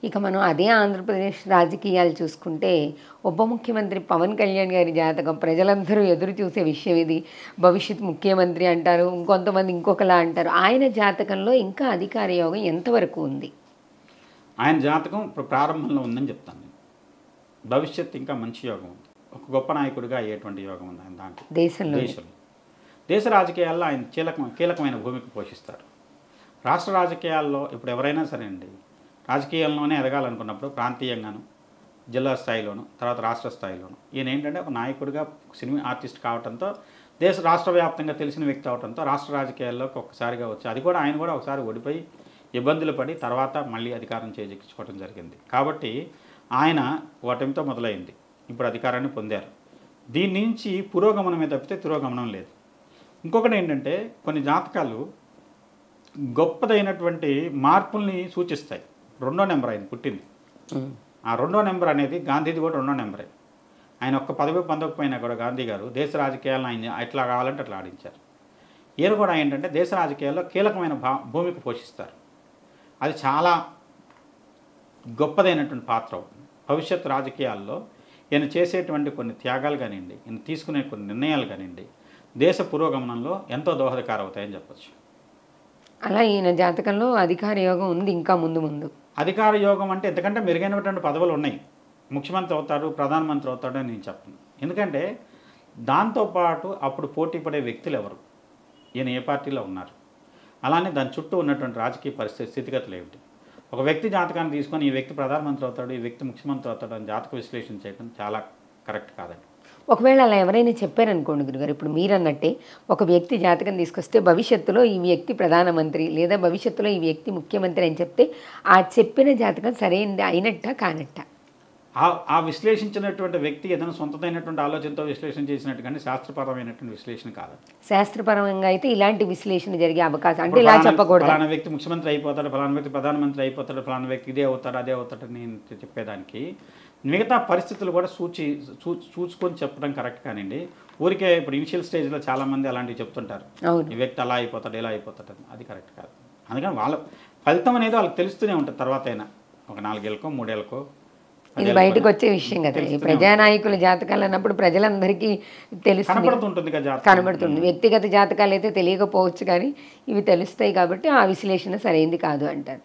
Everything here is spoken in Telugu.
ఇక మనం అదే ఆంధ్రప్రదేశ్ రాజకీయాలు చూసుకుంటే, ఉప ముఖ్యమంత్రి పవన్ కళ్యాణ్ గారి జాతకం ప్రజలందరూ ఎదురు చూసే విషయం ఇది. భవిష్యత్ ముఖ్యమంత్రి అంటారు. ఇంకొంతమంది ఇంకొకలా అంటారు. ఆయన జాతకంలో ఇంకా అధికార యోగం ఎంతవరకు ఉంది? ఆయన జాతకం ఇప్పుడు ప్రారంభంలో ఉందని చెప్తాను నేను. భవిష్యత్తు ఇంకా మంచి యోగం ఉంది. ఒక గొప్ప నాయకుడిగా అయ్యేటువంటి యోగం ఉంది ఆయన దాంట్లో. దేశంలో దేశ రాజకీయాల్లో ఆయన కీలకమైన భూమిక పోషిస్తారు. రాష్ట్ర రాజకీయాల్లో ఇప్పుడు ఎవరైనా సరే అండి, రాజకీయాల్లోనే ఎదగాలనుకున్నప్పుడు ప్రాంతీయంగాను, జిల్లా స్థాయిలోను, తర్వాత రాష్ట్ర స్థాయిలోను ఈయన ఏంటంటే ఒక నాయకుడిగా సినిమా ఆర్టిస్ట్ కావడంతో, రాష్ట్ర వ్యాప్తంగా తెలిసిన వ్యక్తి అవడంతో రాష్ట్ర రాజకీయాల్లోకి ఒక్కసారిగా వచ్చి అది కూడా ఆయన కూడా ఒకసారి ఓడిపోయి ఇబ్బందులు పడి తర్వాత మళ్ళీ అధికారం చేజిక్కించుకోవడం జరిగింది. కాబట్టి ఆయన ఓటమితో మొదలైంది, ఇప్పుడు అధికారాన్ని పొందారు. దీని నుంచి పురోగమనమే తప్పితే తిరోగమనం లేదు. ఇంకొకటి ఏంటంటే కొన్ని జాతకాలు గొప్పదైనటువంటి మార్పుల్ని సూచిస్తాయి. 2వ నెంబర్ ఆయన పుట్టింది. ఆ 2వ నెంబర్ అనేది గాంధీది కూడా 2వ నెంబరే. ఆయన ఒక్క పదవి పొందకపోయినా కూడా గాంధీ గారు దేశ రాజకీయాలను ఆయన ఎట్లా కావాలంటే అట్లా ఆడించారు. ఈయన కూడా ఏంటంటే దేశ రాజకీయాల్లో కీలకమైన భూమిక పోషిస్తారు. అది చాలా గొప్పదైనటువంటి పాత్ర అవుతుంది. భవిష్యత్ రాజకీయాల్లో ఈయన చేసేటువంటి కొన్ని త్యాగాలు కానివ్వండి, ఈయన తీసుకునే కొన్ని నిర్ణయాలు కానివ్వండి, దేశ పురోగమనంలో ఎంతో దోహదకారం అవుతాయని చెప్పచ్చు. అలా ఈయన జాతకంలో అధికార యోగం ఉంది ఇంకా ముందు. అధికార యోగం అంటే ఎందుకంటే మెరుగైనటువంటి పదవులు ఉన్నాయి. ముఖ్యమంత్రి అవుతాడు, ప్రధానమంత్రి అవుతాడు అని నేను చెప్పను. ఎందుకంటే దాంతోపాటు అప్పుడు పోటీ పడే వ్యక్తులు ఎవరు, ఈయన ఏ పార్టీలో ఉన్నారు, అలానే దాని చుట్టూ ఉన్నటువంటి రాజకీయ స్థితిగతులు ఏమిటి. ఒక వ్యక్తి జాతకాన్ని తీసుకొని ఈ వ్యక్తి ప్రధానమంత్రి అవుతాడు, ఈ వ్యక్తి ముఖ్యమంత్రి అవుతాడు అని జాతక విశ్లేషణ చేయడం చాలా కరెక్ట్ కాదండి. ఒకవేళ అలా ఎవరైనా చెప్పారనుకోండి గురుగారు, ఇప్పుడు మీరన్నట్టే ఒక వ్యక్తి జాతకం తీసుకొస్తే భవిష్యత్తులో ఈ వ్యక్తి ప్రధానమంత్రి లేదా భవిష్యత్తులో ఈ వ్యక్తి ముఖ్యమంత్రి అని చెప్తే ఆ చెప్పిన జాతకం సరైనది అయినట్ట కానట్ట? ఆ విశ్లేషించినటువంటి వ్యక్తి ఏదైనా సొంతమైనటువంటి ఆలోచనతో విశ్లేషణ చేసినట్టు కానీ శాస్త్రపరమైనటువంటి విశ్లేషణ కాదు. శాస్త్రపరంగా అయితే ఇలాంటి విశ్లేషణ జరిగే అవకాశం అంటే ఇలా చెప్పకూడదు. ఫలానా వ్యక్తి ముఖ్యమంత్రి అయిపోతాడు, ఫలానా వ్యక్తి ప్రధానమంత్రి అయిపోతాడు, ఫలానా వ్యక్తి ఇదే అవుతాడు అదే అవుతాడని నేను చెప్పేదానికి మిగతా పరిస్థితులు కూడా చూసుకొని చెప్పడం కరెక్ట్ కానివ్వండి. ఊరికే ఇప్పుడు ఇనిషియల్ స్టేజ్లో చాలామంది అలాంటివి చెప్తుంటారు, ఈ వ్యక్తి అలా అయిపోతాడు ఇలా అయిపోతాడు అని. అది కరెక్ట్ కాదు. అందుకని వాళ్ళ ఫలితం అనేది వాళ్ళకి తెలుస్తూనే ఉంటుంది. తర్వాత అయినా ఒక 4 ఏళ్ళకో 3 ఏళ్ళకో ఇది బయటకు వచ్చే విషయం కదా. ఈ ప్రజానాయకుల జాతకాలు అన్నప్పుడు ప్రజలందరికీ కనబడుతుంది. వ్యక్తిగత జాతకాలు అయితే తెలియకపోవచ్చు కానీ ఇవి తెలుస్తాయి కాబట్టి ఆ విశ్లేషణ సరైనది కాదు అంటారు.